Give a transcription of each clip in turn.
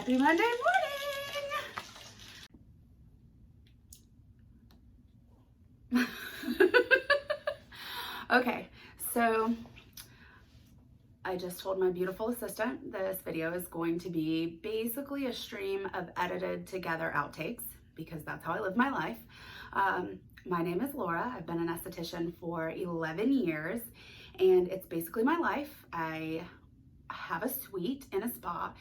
Happy Monday morning! Okay, so I just told my beautiful assistant this video is going to be basically a stream of edited together outtakes because that's how I live my life. My name is Laura. I've been an esthetician for 11 years and it's basically my life. I have a suite in a spa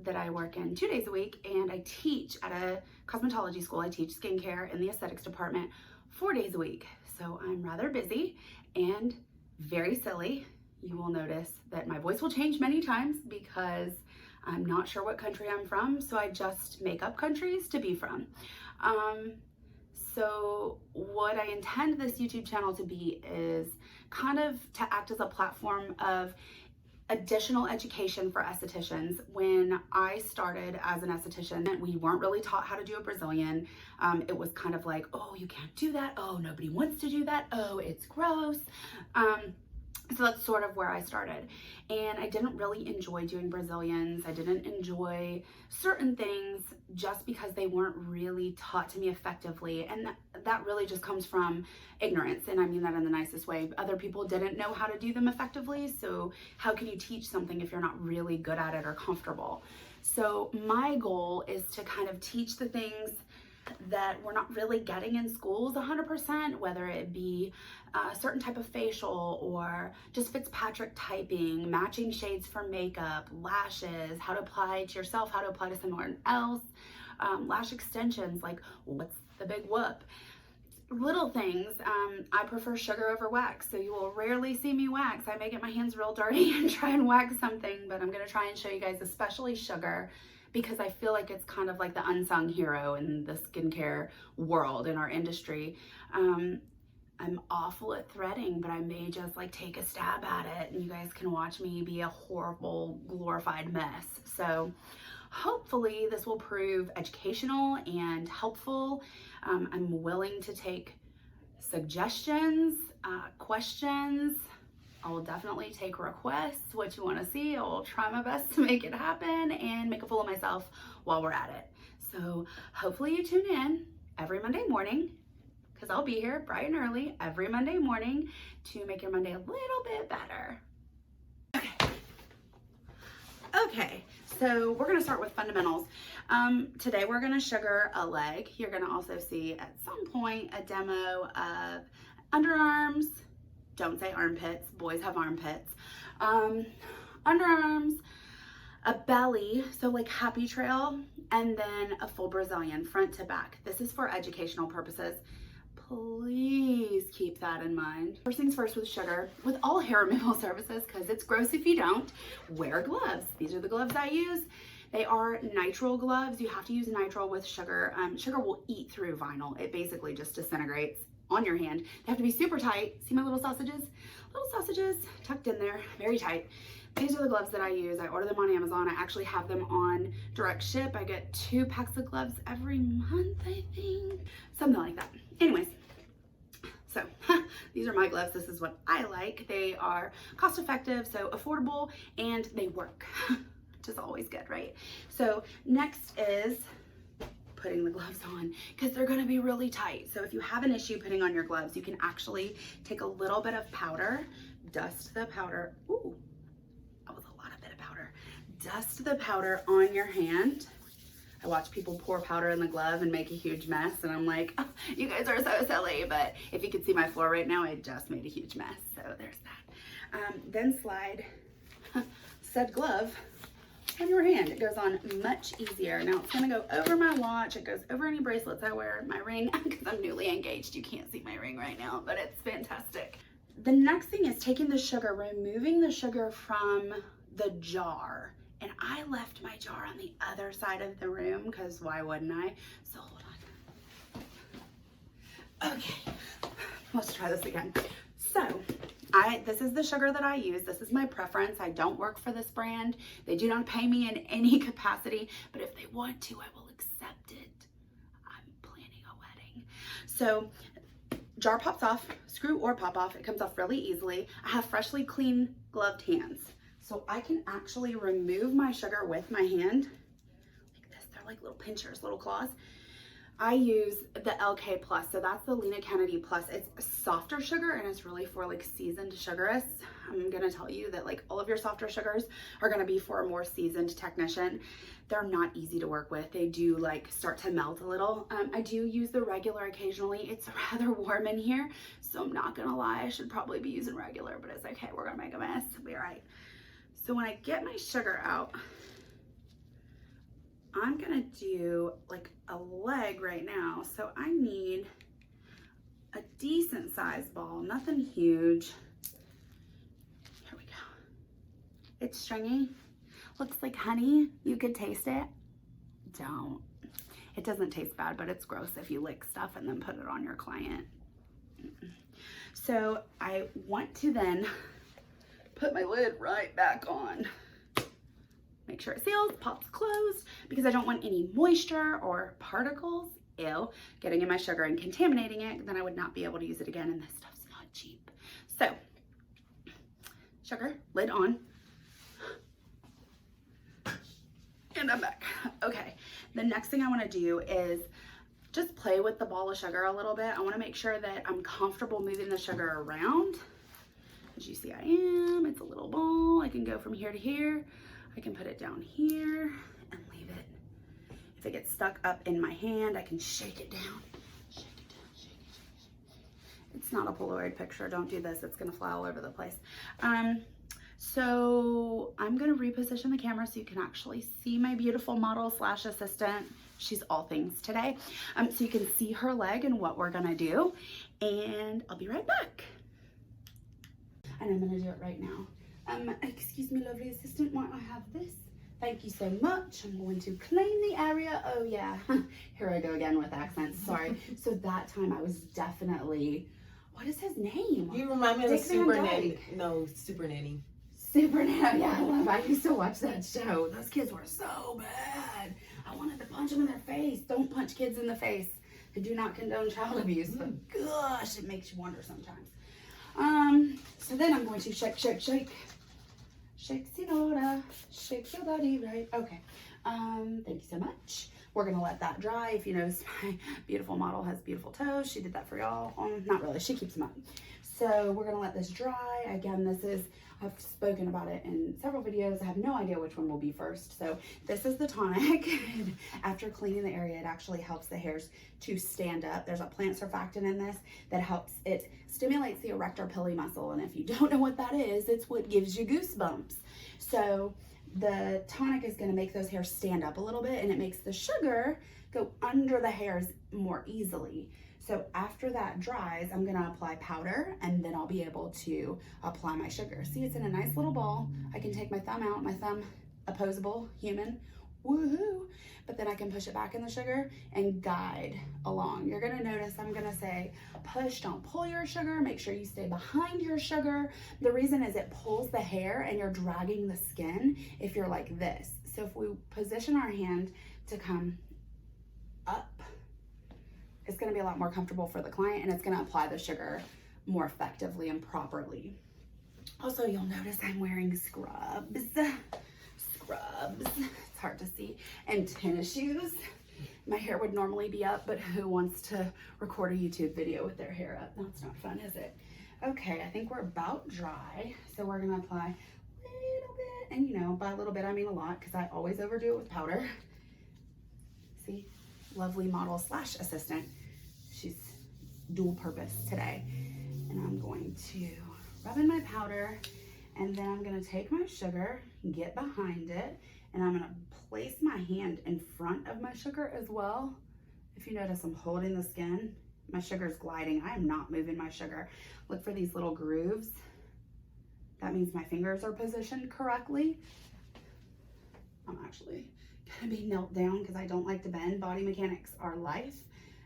that I work in 2 days a week, and I teach at a cosmetology school. I teach skincare in the aesthetics department 4 days a week. So I'm rather busy and very silly. You will notice that my voice will change many times because I'm not sure what country I'm from, so I just make up countries to be from. So what I intend this YouTube channel to be is kind of to act as a platform of additional education for estheticians. When I started as an esthetician, we weren't really taught how to do a Brazilian. It was kind of like, oh, you can't do that. Oh, nobody wants to do that. Oh, it's gross. So that's sort of where I started. And I didn't really enjoy doing Brazilians. I didn't enjoy certain things just because they weren't really taught to me effectively. And that really just comes from ignorance. And I mean that in the nicest way. Other people didn't know how to do them effectively. So how can you teach something if you're not really good at it or comfortable? So my goal is to kind of teach the things that we're not really getting in schools 100%, whether it be a certain type of facial or just Fitzpatrick typing, matching shades for makeup, lashes, how to apply to yourself, how to apply to someone else, lash extensions, like what's the big whoop? Little things. I prefer sugar over wax, so you will rarely see me wax. I may get my hands real dirty and try and wax something, but I'm going to try and show you guys especially sugar, because I feel like it's kind of like the unsung hero in the skincare world, in our industry. I'm awful at threading, but I may just like take a stab at it and you guys can watch me be a horrible, glorified mess. So hopefully this will prove educational and helpful. I'm willing to take suggestions, questions. I will definitely take requests, what you want to see. I will try my best to make it happen and make a fool of myself while we're at it. So hopefully you tune in every Monday morning, because I'll be here bright and early every Monday morning to make your Monday a little bit better. Okay, so we're gonna start with fundamentals. Today we're gonna sugar a leg. You're gonna also see at some point a demo of underarms. Don't say armpits, boys have armpits. Underarms, a belly, so like happy trail, and then a full Brazilian front to back. This is for educational purposes. Please keep that in mind. First things first with sugar, with all hair removal services, because it's gross if you don't, wear gloves. These are the gloves I use. They are nitrile gloves. You have to use nitrile with sugar. Sugar will eat through vinyl. It basically just disintegrates on your hand. They have to be super tight. See my little sausages? Little sausages tucked in there, very tight. These are the gloves that I use. I order them on Amazon. I actually have them on direct ship. I get 2 packs of gloves every month, I think. Something like that. Anyways, so these are my gloves. This is what I like. They are cost effective, so affordable, and they work, which is always good, right? So next is putting the gloves on, because they're going to be really tight. So if you have an issue putting on your gloves, you can actually take a little bit of powder, dust the powder. Ooh, that was a lot of bit of powder. Dust the powder on your hand. I watch people pour powder in the glove and make a huge mess, and I'm like, oh, you guys are so silly. But if you could see my floor right now, I just made a huge mess. So there's that. Then slide said glove on your hand. It goes on much easier. Now it's gonna go over my watch. It goes over any bracelets I wear, my ring, because I'm newly engaged. You can't see my ring right now, but it's fantastic. The next thing is taking the sugar, removing the sugar from the jar. And I left my jar on the other side of the room, because why wouldn't I? So hold on. Okay, let's try this again. So this is the sugar that I use. This is my preference. I don't work for this brand. They do not pay me in any capacity, but if they want to, I will accept it. I'm planning a wedding. So jar pops off, screw or pop off. It comes off really easily. I have freshly clean gloved hands. So I can actually remove my sugar with my hand They're like little pinchers, little claws. I use the LK Plus, so that's the Lena Kennedy Plus. It's a softer sugar and it's really for like seasoned sugarists. I'm gonna tell you that like all of your softer sugars are gonna be for a more seasoned technician. They're not easy to work with. They do like start to melt a little. I do use the regular occasionally. It's rather warm in here, so I'm not gonna lie, I should probably be using regular, but it's okay, we're gonna make a mess, it'll be all right. So when I get my sugar out, I'm gonna do like a leg right now. So I need a decent sized ball, nothing huge. Here we go. It's stringy, looks like honey. You could taste it. Don't. It doesn't taste bad, but it's gross if you lick stuff and then put it on your client. So I want to then put my lid right back on. Make sure it seals, pops closed, because I don't want any moisture or particles, getting in my sugar and contaminating it. Then I would not be able to use it again, and this stuff's not cheap. So, sugar, lid on, and I'm back. Okay, the next thing I want to do is just play with the ball of sugar a little bit. I want to make sure that I'm comfortable moving the sugar around. As you see, I am. It's a little ball. I can go from here to here. I can put it down here and leave it. If it gets stuck up in my hand, I can shake it down. Shake it down, shake it, shake it, shake it. It's not a Polaroid picture. Don't do this. It's gonna fly all over the place. So I'm gonna reposition the camera so you can actually see my beautiful model slash assistant. She's all things today. So you can see her leg and what we're gonna do. And I'll be right back. And I'm gonna do it right now. Excuse me, lovely assistant, might I have this? Thank you so much. I'm going to clean the area. Oh yeah, here I go again with accents, sorry. So that time I was definitely, what is his name? You remind me of Super Nanny. No, Super Nanny. Super Nanny, yeah, I used to watch that show. Those kids were so bad. I wanted to punch them in their face. Don't punch kids in the face. I do not condone child abuse, but gosh, it makes you wonder sometimes. So then I'm going to shake, shake, shake. Shake, senora, shake your body right. Okay, thank you so much. We're gonna let that dry. If you notice, my beautiful model has beautiful toes. She did that for y'all. Not really, she keeps them up. So we're gonna let this dry. Again, this is, I've spoken about it in several videos. I have no idea which one will be first. So this is the tonic. After cleaning the area, it actually helps the hairs to stand up. There's a plant surfactant in this that helps, it stimulates the erector pili muscle. And if you don't know what that is, it's what gives you goosebumps. So the tonic is gonna make those hairs stand up a little bit, and it makes the sugar go under the hairs more easily. So after that dries, I'm gonna apply powder, and then I'll be able to apply my sugar. See, it's in a nice little ball. I can take my thumb out, my thumb, opposable, human, woohoo. But then I can push it back in the sugar and guide along. You're gonna notice I'm gonna say, push, don't pull your sugar. Make sure you stay behind your sugar. The reason is it pulls the hair and you're dragging the skin if you're like this. So if we position our hand to come up, it's gonna be a lot more comfortable for the client, and it's gonna apply the sugar more effectively and properly. Also, you'll notice I'm wearing scrubs. It's hard to see. And tennis shoes. My hair would normally be up, but who wants to record a YouTube video with their hair up? That's not fun, is it? Okay, I think we're about dry. So we're gonna apply a little bit, and you know, by a little bit, I mean a lot, because I always overdo it with powder. See, lovely model slash assistant. She's dual purpose today. And I'm going to rub in my powder, and then I'm gonna take my sugar, get behind it, and I'm gonna place my hand in front of my sugar as well. If you notice, I'm holding the skin. My sugar is gliding. I am not moving my sugar. Look for these little grooves. That means my fingers are positioned correctly. I'm actually gonna be knelt down because I don't like to bend. Body mechanics are life.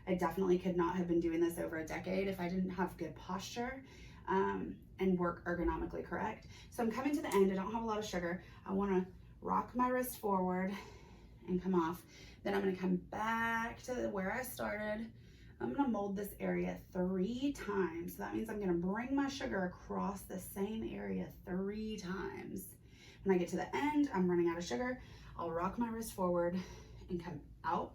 I definitely could not have been doing this over a decade if I didn't have good posture and work ergonomically correct. So I'm coming to the end. I don't have a lot of sugar. I wanna rock my wrist forward and come off. Then I'm gonna come back to where I started. I'm gonna mold this area 3 times. So that means I'm gonna bring my sugar across the same area 3 times. When I get to the end, I'm running out of sugar. I'll rock my wrist forward and come out.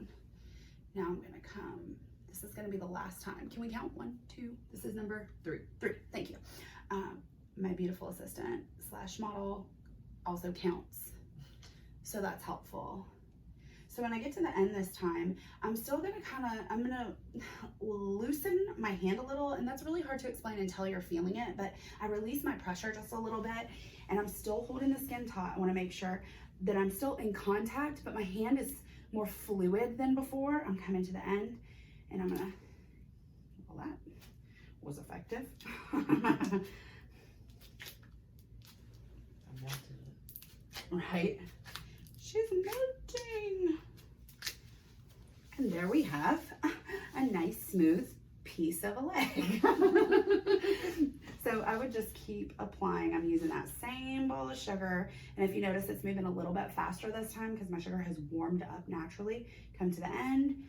Now I'm gonna come, this is gonna be the last time. Can we count? 1, 2, this is number 3. Thank you. My beautiful assistant / model also counts. So that's helpful. So when I get to the end this time, I'm still gonna I'm gonna loosen my hand a little, and that's really hard to explain until you're feeling it, but I release my pressure just a little bit, and I'm still holding the skin taut. I wanna make sure that I'm still in contact, but my hand is more fluid than before. I'm coming to the end, and I'm gonna, well, that was effective. Right? She's melting. And there we have a nice smooth piece of a leg. So I would just keep applying. I'm using that same bowl of sugar. And if you notice, it's moving a little bit faster this time because my sugar has warmed up naturally. Come to the end,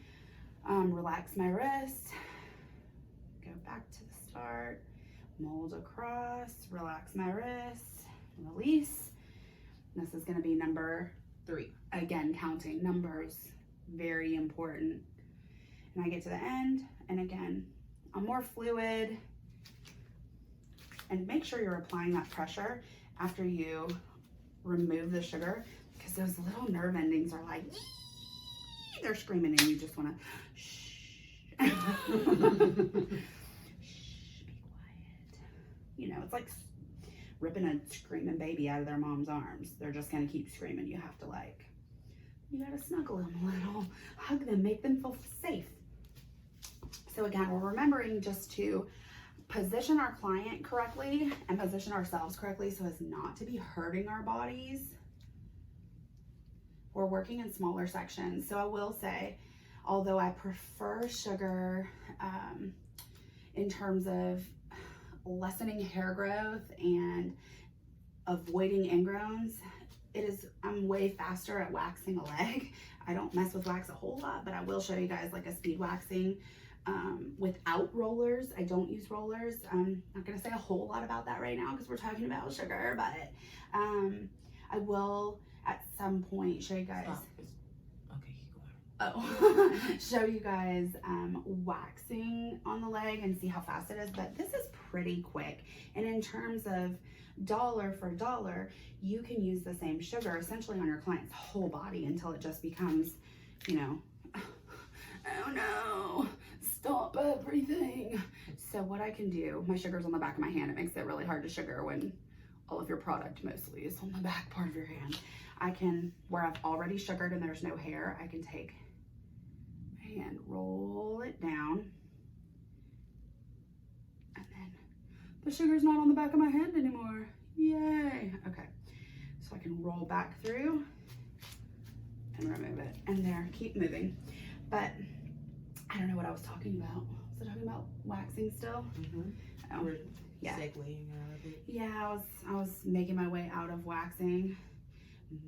relax my wrist, go back to the start, mold across, relax my wrist, release. This is going to be number 3. Again, counting numbers, very important. And I get to the end, and again, I'm more fluid. And make sure you're applying that pressure after you remove the sugar, because those little nerve endings are like, they're screaming, and you just want to shh. Shh, be quiet. You know, it's like ripping a screaming baby out of their mom's arms. They're just gonna keep screaming. You have to you gotta snuggle them a little, hug them, make them feel safe. So again, we're remembering just to position our client correctly and position ourselves correctly so as not to be hurting our bodies. We're working in smaller sections. So I will say, although I prefer sugar in terms of lessening hair growth and avoiding ingrowns, I'm way faster at waxing a leg. I don't mess with wax a whole lot, but I will show you guys like a speed waxing without rollers. I don't use rollers. I'm not gonna say a whole lot about that right now because we're talking about sugar, but I will at some point show you guys. Stop. Okay, keep going. Oh, show you guys waxing on the leg and see how fast it is, but this is pretty quick. And in terms of dollar for dollar, you can use the same sugar essentially on your client's whole body until it just becomes, you know, oh no, stop everything. So what I can do, my sugar's on the back of my hand. It makes it really hard to sugar when all of your product mostly is on the back part of your hand. I can, where I've already sugared and there's no hair, I can take my hand, roll it down, and then the sugar's not on the back of my hand anymore. Yay. Okay, so I can roll back through and remove it. And there, keep moving. But I don't know what I was talking about. Was I talking about waxing still? Mm-hmm. Oh, yeah. Segueing out of it. Yeah, I was making my way out of waxing.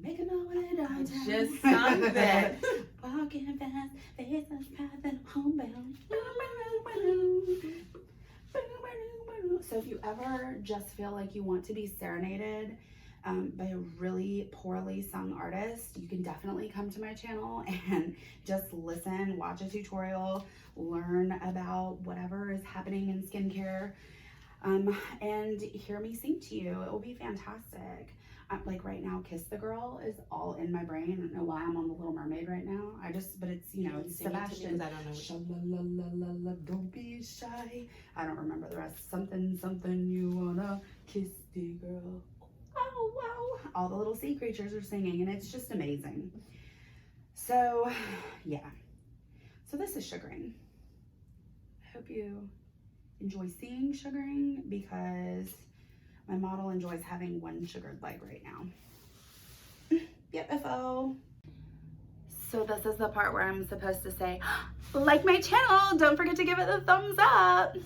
Making my way downtown. Just sung that. Walking fast, faceless path and homebound. So if you ever just feel like you want to be serenaded by a really poorly sung artist, you can definitely come to my channel and just listen, watch a tutorial, learn about whatever is happening in skincare, and hear me sing to you. It will be fantastic. Like right now, Kiss the Girl is all in my brain. I don't know why I'm on the Little Mermaid right now. But it's, you know, it's Sebastian. I don't know. Sha-la-la-la-la-la, don't be shy. I don't remember the rest. Something, something, you wanna kiss the girl. Oh, wow. All the little sea creatures are singing, and it's just amazing. So, yeah. So this is sugaring. I hope you enjoy seeing sugaring because my model enjoys having one sugared leg right now. Yep, FO. So this is the part where I'm supposed to say, like my channel, don't forget to give it a thumbs up.